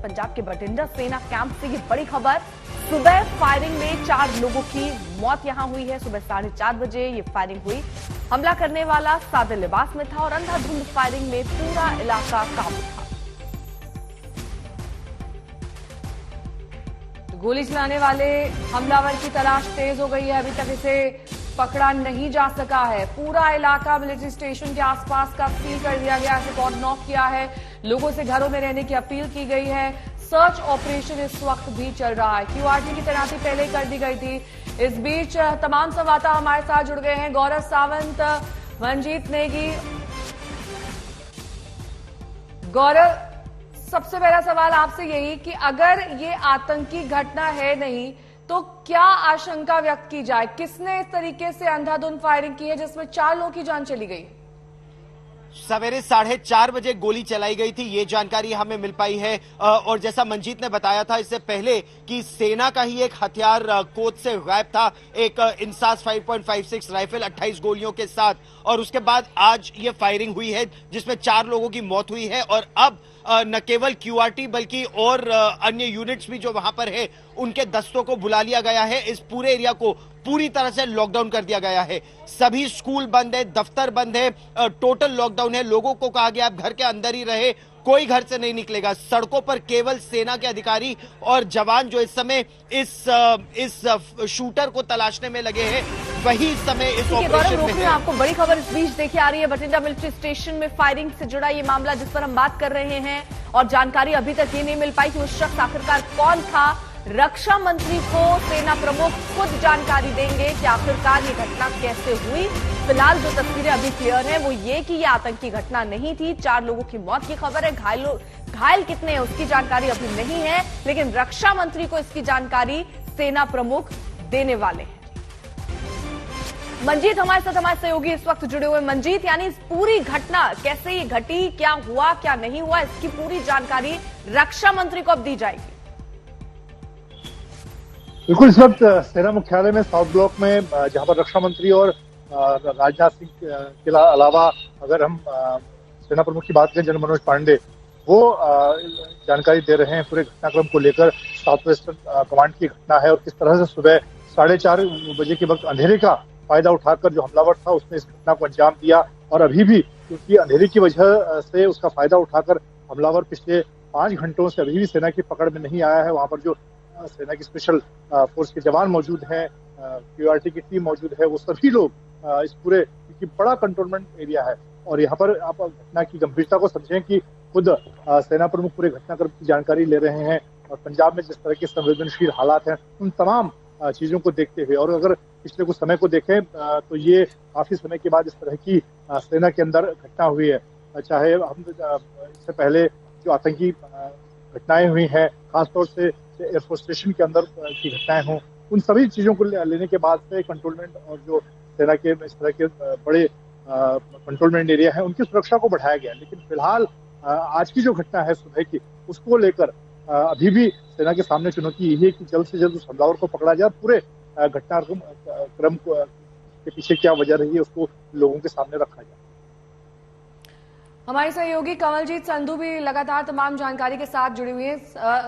पंजाब के बठिंडा सेना कैंप से ये बड़ी खबर। सुबह फायरिंग में 4 लोगों की मौत यहां हुई है। सुबह 4:30 बजे ये फायरिंग हुई। हमला करने वाला सादे लिबास में था और अंधाधुंध फायरिंग में पूरा इलाका काबू था। गोली चलाने वाले हमलावर की तलाश तेज हो गई है। अभी तक इसे पकड़ा नहीं जा सका है। पूरा इलाका मिलिट्री स्टेशन के आसपास का सील कर दिया गया है, कॉर्डन ऑफ किया है। लोगों से घरों में रहने की अपील की गई है। सर्च ऑपरेशन इस वक्त भी चल रहा है। क्यूआरटी की तैनाती पहले ही कर दी गई थी। इस बीच तमाम संवाददाता हमारे साथ जुड़ गए हैं। गौरव सावंत, मंजीत नेगी। गौरव, सबसे पहला सवाल आपसे यही कि अगर ये आतंकी घटना है नहीं तो क्या आशंका व्यक्त की जाए? किसने इस तरीके से अंधाधुंध फायरिंग की है जिसमें 4 लोगों की जान चली गई? सवेरे 4:30 बजे गोली चलाई गई थी, ये जानकारी हमें मिल पाई है। और जैसा मंजीत ने बताया था इससे पहले कि सेना का ही एक हथियार कोच से गायब था, एक इंसास 5.56 राइफल 28 गोलियों के साथ। और उसके बाद आज ये फायरिंग हुई है जिसमें 4 लोगों की मौत हुई है। और अब न केवल क्यूआरटी बल्कि और अन्य यूनिट्स भी जो वहां पर है उनके दस्तों को बुला लिया गया है। इस पूरे एरिया को पूरी तरह से लॉकडाउन कर दिया गया है। सभी स्कूल बंद है, दफ्तर बंद है, टोटल लॉकडाउन है। लोगों को कहा गया आप घर के अंदर ही रहे, कोई घर से नहीं निकलेगा। सड़कों पर केवल सेना के अधिकारी और जवान जो इस समय इस शूटर को तलाशने में लगे हैं, वही समय इस ऑपरेशन में है। आपको बड़ी खबर इस बीच देखी आ रही है। बठिंडा मिलिट्री स्टेशन में फायरिंग से जुड़ा ये मामला जिस पर हम बात कर रहे हैं और जानकारी अभी तक ये नहीं मिल पाई कि उस शख्स आखिरकार कौन था। रक्षा मंत्री को सेना प्रमुख खुद जानकारी देंगे कि आखिरकार ये घटना कैसे हुई। फिलहाल जो तस्वीरें अभी क्लियर है वो ये कि ये आतंकी घटना नहीं थी। 4 लोगों की मौत की खबर है। घायल कितने हैं उसकी जानकारी अभी नहीं है, लेकिन रक्षा मंत्री को इसकी जानकारी सेना प्रमुख देने वाले हैं। मंजीत हमारे साथ, हमारे सहयोगी इस वक्त जुड़े हुए। मंजीत, यानी इस पूरी घटना कैसे ये घटी, क्या हुआ क्या नहीं हुआ, इसकी पूरी जानकारी रक्षा मंत्री को अब दी जाएगी। बिल्कुल, इस वक्त सेना मुख्यालय में साउथ ब्लॉक में जहां पर रक्षा मंत्री और राजनाथ सिंह के अलावा अगर हम सेना प्रमुख की बात करें जनरल मनोज पांडे, वो जानकारी दे रहे हैं पूरे घटनाक्रम को लेकर। साउथ वेस्टर्न कमांड की घटना है और किस तरह से सुबह 4:30 बजे के वक्त अंधेरे का फायदा उठाकर जो हमलावर था उसने इस घटना को अंजाम दिया। और अभी भी क्योंकि अंधेरे की वजह से उसका फायदा उठाकर हमलावर पिछले 5 घंटों से अभी भी सेना की पकड़ में नहीं आया है। वहां पर जो सेना की स्पेशल फोर्स के जवान मौजूद हैं, क्यूआरटी की टीम मौजूद है, वो सभी लोग इस पूरे, क्योंकि बड़ा कंटोनमेंट एरिया है और यहाँ पर आप घटना की गंभीरता को समझें कि खुद सेना प्रमुख पूरे घटनाक्रम की जानकारी ले रहे हैं। और पंजाब में जिस तरह के संवेदनशील हालात हैं उन तमाम चीजों को देखते हुए, और अगर पिछले कुछ समय को देखें तो ये काफी समय के बाद इस तरह की सेना के अंदर घटना हुई है। चाहे हम इससे पहले जो आतंकी घटनाएं हुई हैं, खासतौर से एयरफोर्स स्टेशन के अंदर की घटनाएं हों, उन सभी चीजों को लेने के बाद से कंट्रोलमेंट और जो सेना के इस तरह के बड़े कंट्रोलमेंट एरिया है उनकी सुरक्षा को बढ़ाया गया। लेकिन फिलहाल आज की जो घटना है सुबह की, उसको लेकर अभी भी सेना के सामने चुनौती यही है कि जल्द से जल्द उस हमलावर को पकड़ा जाए। पूरे घटनाक्रम के पीछे क्या वजह रही है उसको लोगों के सामने रखा जाए। हमारे सहयोगी कमलजीत संधू भी लगातार तमाम जानकारी के साथ जुड़ी हुई है।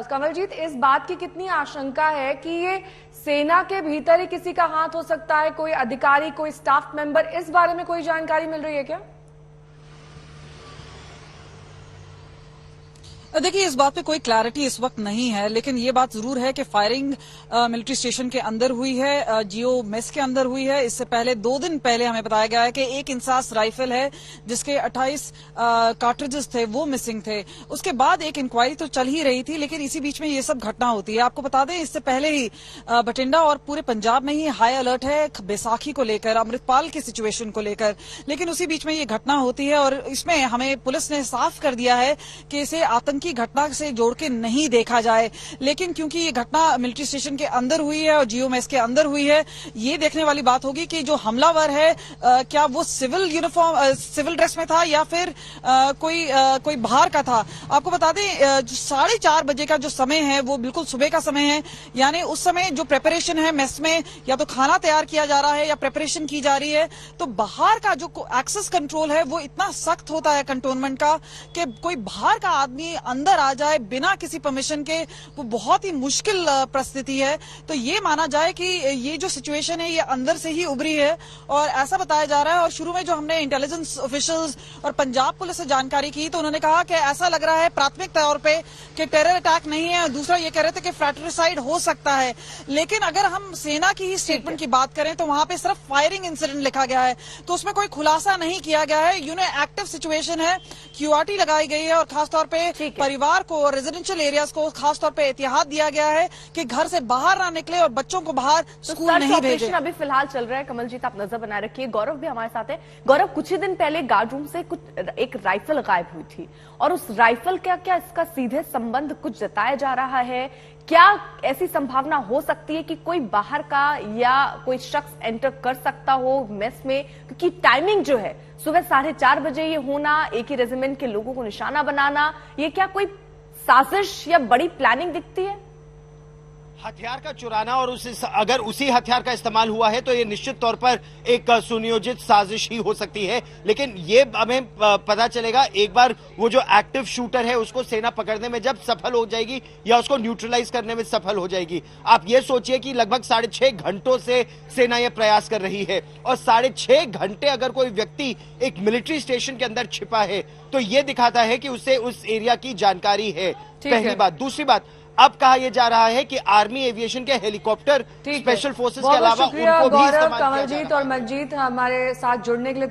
कमलजीत, इस बात की कितनी आशंका है कि ये सेना के भीतर ही किसी का हाथ हो सकता है, कोई अधिकारी, कोई स्टाफ मेंबर, इस बारे में कोई जानकारी मिल रही है क्या? देखिए, इस बात पे कोई क्लैरिटी इस वक्त नहीं है, लेकिन ये बात जरूर है कि फायरिंग मिलिट्री स्टेशन के अंदर हुई है, जियो मेस के अंदर हुई है। इससे पहले 2 दिन पहले हमें बताया गया है कि एक इंसास राइफल है जिसके 28 कार्ट्रिजेस थे, वो मिसिंग थे। उसके बाद एक इंक्वायरी तो चल ही रही थी, लेकिन इसी बीच में ये सब घटना होती है। आपको बता दें, इससे पहले ही बठिंडा और पूरे पंजाब में ही हाई अलर्ट है बैसाखी को लेकर, अमृतपाल की सिचुएशन को लेकर, लेकिन उसी बीच में ये घटना होती है। और इसमें हमें पुलिस ने साफ कर दिया है कि इसे आतंकी घटना से जोड़ के नहीं देखा जाए। लेकिन क्योंकि ये घटना मिलिट्री स्टेशन के अंदर हुई है और जीओएमएस के अंदर हुई है, ये देखने वाली बात होगी कि जो हमलावर है क्या वो सिविल ड्रेस में था या फिर कोई बाहर का था। आपको बता दें, 4:30 बजे का जो समय है वो बिल्कुल सुबह का समय है, यानी उस समय जो प्रिपरेशन है मेस में, या तो खाना तैयार किया जा रहा है या प्रिपरेशन की जा रही है, तो बाहर का जो एक्सेस कंट्रोल है वो इतना सख्त होता है कंटोनमेंट का कि कोई बाहर का आदमी अंदर आ जाए बिना किसी परमिशन के, वो बहुत ही मुश्किल परिस्थिति है। तो ये माना जाए कि ये जो सिचुएशन है ये अंदर से ही उभरी है और ऐसा बताया जा रहा है। और शुरू में जो हमने इंटेलिजेंस ऑफिशियल्स और पंजाब पुलिस से जानकारी की तो उन्होंने कहा कि ऐसा लग रहा है प्राथमिक तौर पे कि टेरर अटैक नहीं है। दूसरा ये कह रहे थे कि फ्रैट्रिसाइड हो सकता है। लेकिन अगर हम सेना की ही स्टेटमेंट की बात करें तो वहां पे सिर्फ फायरिंग इंसिडेंट लिखा गया है, तो उसमें कोई खुलासा नहीं किया गया है। एक्टिव सिचुएशन है, क्यूआरटी लगाई गई है और खासतौर पे परिवार को, रेजिडेंशियल एरियाज को खासतौर पे एहतियात दिया गया है कि घर से बाहर ना निकले और बच्चों को बाहर स्कूल नहीं भेजें। अभी फिलहाल चल रहा है। कमलजीत, आप नजर बनाए रखिए। गौरव भी हमारे साथ है। गौरव, कुछ ही दिन पहले गार्ड रूम से एक राइफल गायब हुई थी और उस राइफल का क्या इसका सीधे संबंध कुछ जताया जा रहा है? क्या ऐसी संभावना हो सकती है कि कोई बाहर का या कोई शख्स एंटर कर सकता हो मेस में? क्योंकि टाइमिंग जो है सुबह 4:30 बजे ये होना, एक ही रेजिमेंट के लोगों को निशाना बनाना, ये क्या कोई साजिश या बड़ी प्लानिंग दिखती है? हथियार का चुराना और अगर उसी हथियार का इस्तेमाल हुआ है तो ये निश्चित तौर पर एक सुनियोजित साजिश ही हो सकती है। लेकिन ये हमें पता चलेगा एक बार वो जो एक्टिव शूटर है उसको सेना पकड़ने में जब सफल हो जाएगी या उसको न्यूट्रलाइज करने में सफल हो जाएगी। आप ये सोचिए कि लगभग 6.5 घंटों से सेना ये प्रयास कर रही है और 6.5 घंटे अगर कोई व्यक्ति एक मिलिट्री स्टेशन के अंदर छिपा है तो ये दिखाता है कि उसे उस एरिया की जानकारी है। पहली बात। दूसरी बात, अब कहा यह जा रहा है कि आर्मी एविएशन के हेलीकॉप्टर स्पेशल फोर्सेस के अलावा उनको भी इस्तेमाल किया जा रहा है। कमलजीत और मंजीत हमारे साथ जुड़ने के लिए